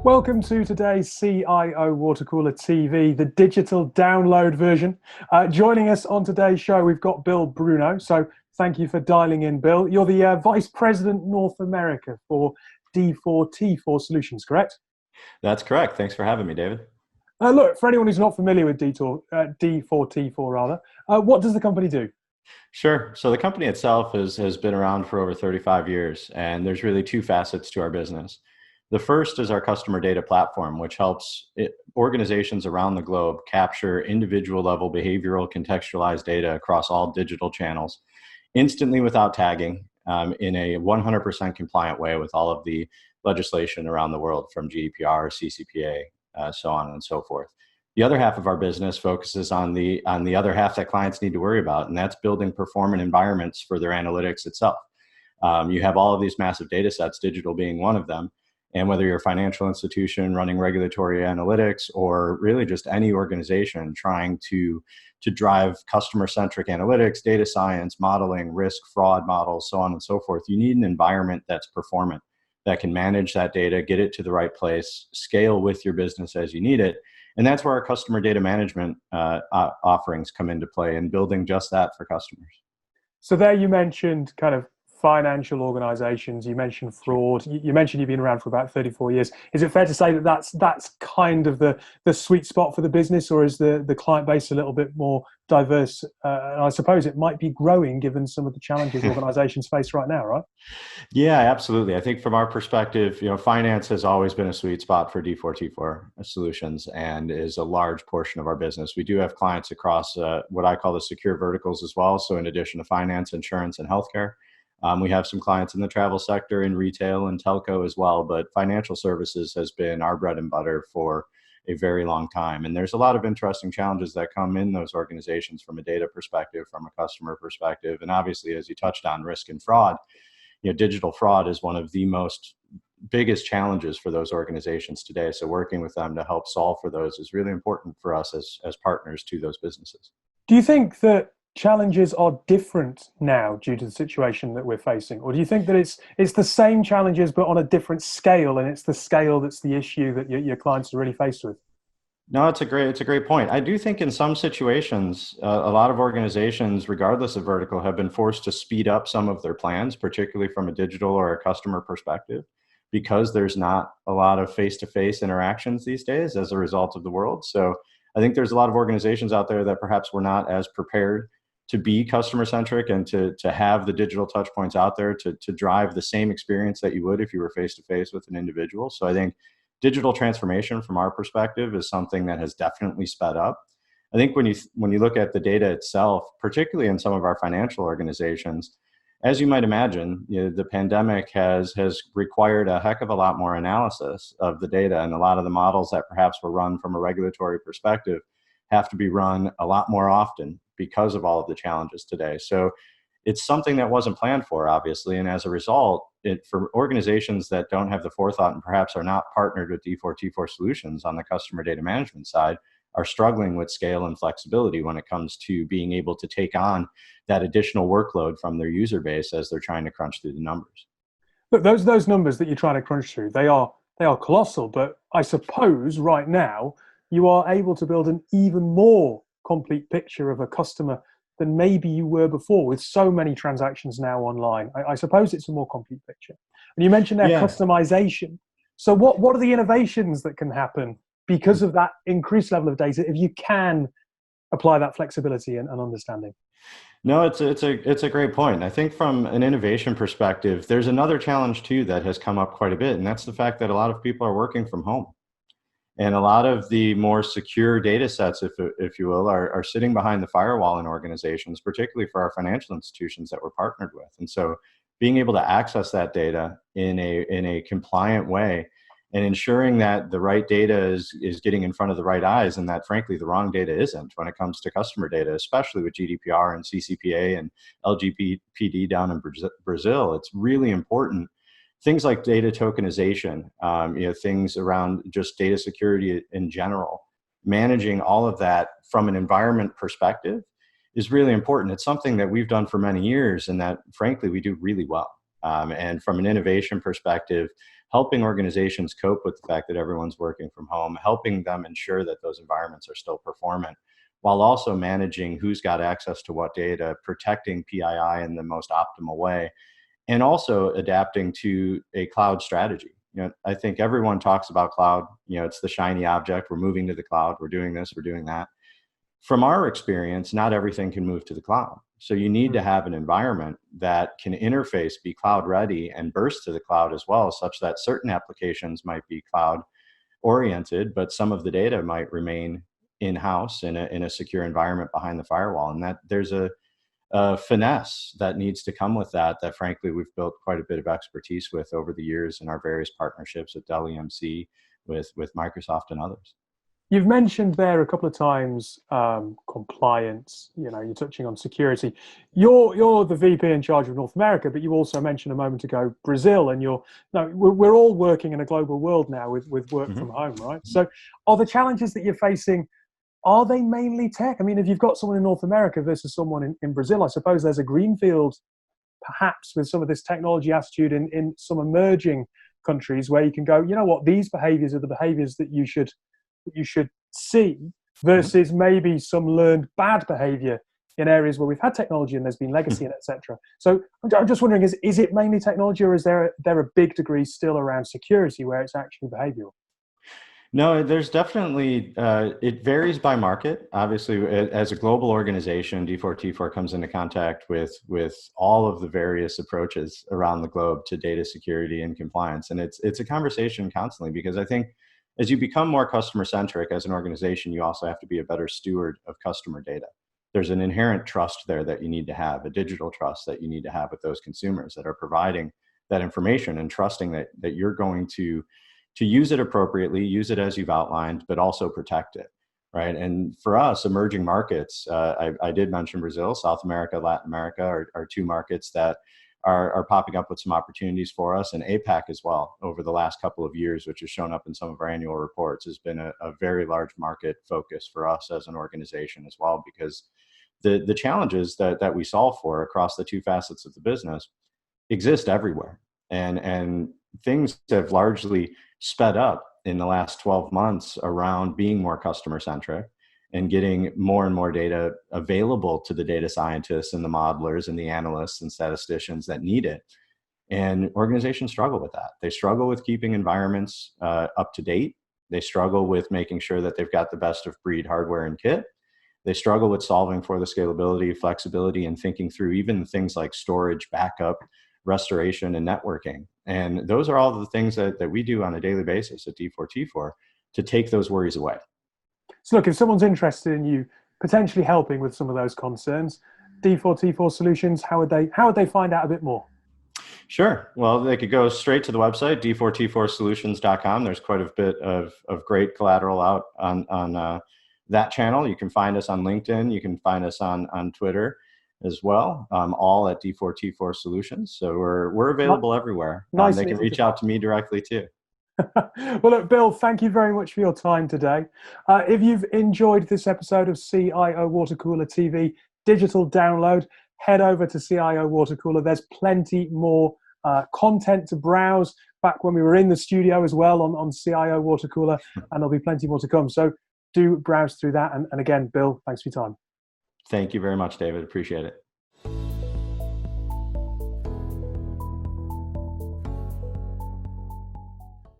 Welcome to today's CIO Water Cooler TV, the digital download version. Joining us on today's show, we've got Bill Bruno. So thank you for dialing in, Bill. You're the Vice President North America for D4t4 Solutions, correct? That's correct. Thanks for having me, David. Look, for anyone who's not familiar with D4t4 rather, what does the company do? Sure. So the company itself has been around for over 35 years, and there's really two facets to our business. The first is our customer data platform, which helps organizations around the globe capture individual level behavioral contextualized data across all digital channels instantly without tagging, in a 100% compliant way with all of the legislation around the world from GDPR, CCPA, so on and so forth. The other half of our business focuses on the other half that clients need to worry about, and that's building performant environments for their analytics itself. You have all of these massive data sets, digital being one of them. And whether you're a financial institution running regulatory analytics or really just any organization trying to drive customer-centric analytics, data science, modeling, risk, fraud models, so on and so forth, you need an environment that's performant, that can manage that data, get it to the right place, scale with your business as you need it. And that's where our customer data management offerings come into play in building just that for customers. So there you mentioned kind of financial organizations, you mentioned fraud, you mentioned you've been around for about 34 years. Is it fair to say that that's kind of the sweet spot for the business, or is the client base a little bit more diverse? And I suppose it might be growing given some of the challenges organizations face right now, right? Yeah, absolutely. I think from our perspective, finance has always been a sweet spot for D4t4 solutions and is a large portion of our business. We do have clients across what I call the secure verticals as well. So in addition to finance, insurance, and healthcare, we have some clients in the travel sector, in retail and telco as well, but financial services has been our bread and butter for a very long time. And there's a lot of interesting challenges that come in those organizations from a data perspective, from a customer perspective, and obviously, as you touched on, risk and fraud. Digital fraud is one of the most biggest challenges for those organizations today. So working with them to help solve for those is really important for us as partners to those businesses. Do you think that challenges are different now due to the situation that we're facing, or do you think that it's the same challenges but on a different scale, and it's the scale that's the issue that your clients are really faced with? No, it's a great point. I do think in some situations, a lot of organizations, regardless of vertical, have been forced to speed up some of their plans, particularly from a digital or a customer perspective, because there's not a lot of face-to-face interactions these days as a result of the world. So I think there's a lot of organizations out there that perhaps were not as prepared to be customer-centric and to have the digital touch points out there to drive the same experience that you would if you were face-to-face with an individual. So I think digital transformation from our perspective is something that has definitely sped up. I think when you look at the data itself, particularly in some of our financial organizations, as you might imagine, the pandemic has required a heck of a lot more analysis of the data, and a lot of the models that perhaps were run from a regulatory perspective have to be run a lot more often because of all of the challenges today. So it's something that wasn't planned for, obviously, and as a result, for organizations that don't have the forethought and perhaps are not partnered with D4t4 solutions on the customer data management side, are struggling with scale and flexibility when it comes to being able to take on that additional workload from their user base as they're trying to crunch through the numbers. But those numbers that you're trying to crunch through, they are colossal. But I suppose right now you are able to build an even more complete picture of a customer than maybe you were before, with so many transactions now online. I suppose it's a more complete picture. And you mentioned their customization. So what are the innovations that can happen because of that increased level of data if you can apply that flexibility and understanding? No, it's a great point. I think from an innovation perspective, there's another challenge too that has come up quite a bit, and that's the fact that a lot of people are working from home. And a lot of the more secure data sets, if you will, are sitting behind the firewall in organizations, particularly for our financial institutions that we're partnered with. And so being able to access that data in a compliant way and ensuring that the right data is getting in front of the right eyes, and that frankly the wrong data isn't when it comes to customer data, especially with GDPR and CCPA and LGPD down in Brazil. It's really important. Things like data tokenization, things around just data security in general, managing all of that from an environment perspective is really important. It's something that we've done for many years and that frankly we do really well. And from an innovation perspective, helping organizations cope with the fact that everyone's working from home, helping them ensure that those environments are still performant, while also managing who's got access to what data, protecting PII in the most optimal way, and also adapting to a cloud strategy. I think everyone talks about cloud. It's the shiny object. We're moving to the cloud. We're doing this. We're doing that. From our experience, not everything can move to the cloud. So you need to have an environment that can interface, be cloud ready, and burst to the cloud as well, such that certain applications might be cloud oriented, but some of the data might remain in-house in a secure environment behind the firewall. And that there's a finesse that needs to come with that frankly we've built quite a bit of expertise with over the years in our various partnerships at Dell EMC, with Microsoft and others. You've mentioned there a couple of times compliance. You're touching on security. You're the VP in charge of North America, but you also mentioned a moment ago Brazil, and we're all working in a global world now with work from home, right? So, are the challenges that you're facing, are they mainly tech? I mean, if you've got someone in North America versus someone in Brazil, I suppose there's a greenfield, perhaps, with some of this technology attitude in some emerging countries where you can go, you know what, these behaviors are the behaviors that you should see, versus maybe some learned bad behavior in areas where we've had technology and there's been legacy and etc. So I'm just wondering, is it mainly technology, or is there a big degree still around security where it's actually behavioral? No, there's definitely, it varies by market. Obviously, as a global organization, D4t4 comes into contact with all of the various approaches around the globe to data security and compliance. And it's a conversation constantly, because I think as you become more customer centric as an organization, you also have to be a better steward of customer data. There's an inherent trust there that you need to have, a digital trust that you need to have with those consumers that are providing that information, and trusting that you're going to use it appropriately, use it as you've outlined, but also protect it, right? And for us, emerging markets, I did mention Brazil, South America, Latin America are two markets that are popping up with some opportunities for us, and APAC as well over the last couple of years, which has shown up in some of our annual reports, has been a very large market focus for us as an organization as well, because the challenges that we solve for across the two facets of the business exist everywhere. And things have largely sped up in the last 12 months around being more customer centric and getting more and more data available to the data scientists and the modelers and the analysts and statisticians that need it. And organizations struggle with that. They struggle with keeping environments up to date. They struggle with making sure that they've got the best of breed hardware and kit. They struggle with solving for the scalability, flexibility, and thinking through even things like storage, backup, restoration, and networking. And those are all the things that we do on a daily basis at D4t4 to take those worries away. So look, if someone's interested in you potentially helping with some of those concerns, D4t4 Solutions, how would they find out a bit more? Sure. Well, they could go straight to the website, d4t4solutions.com. There's quite a bit of great collateral out on that channel. You can find us on LinkedIn. You can find us on Twitter as well, all at D4t4 Solutions. So we're available everywhere. They can reach out to me directly too. Well, look, Bill, thank you very much for your time today. If you've enjoyed this episode of CIO Water Cooler TV digital download, head over to CIO Water Cooler. There's plenty more content to browse back when we were in the studio as well on CIO Water Cooler, and there'll be plenty more to come. So do browse through that. And again, Bill, thanks for your time. Thank you very much, David. Appreciate it.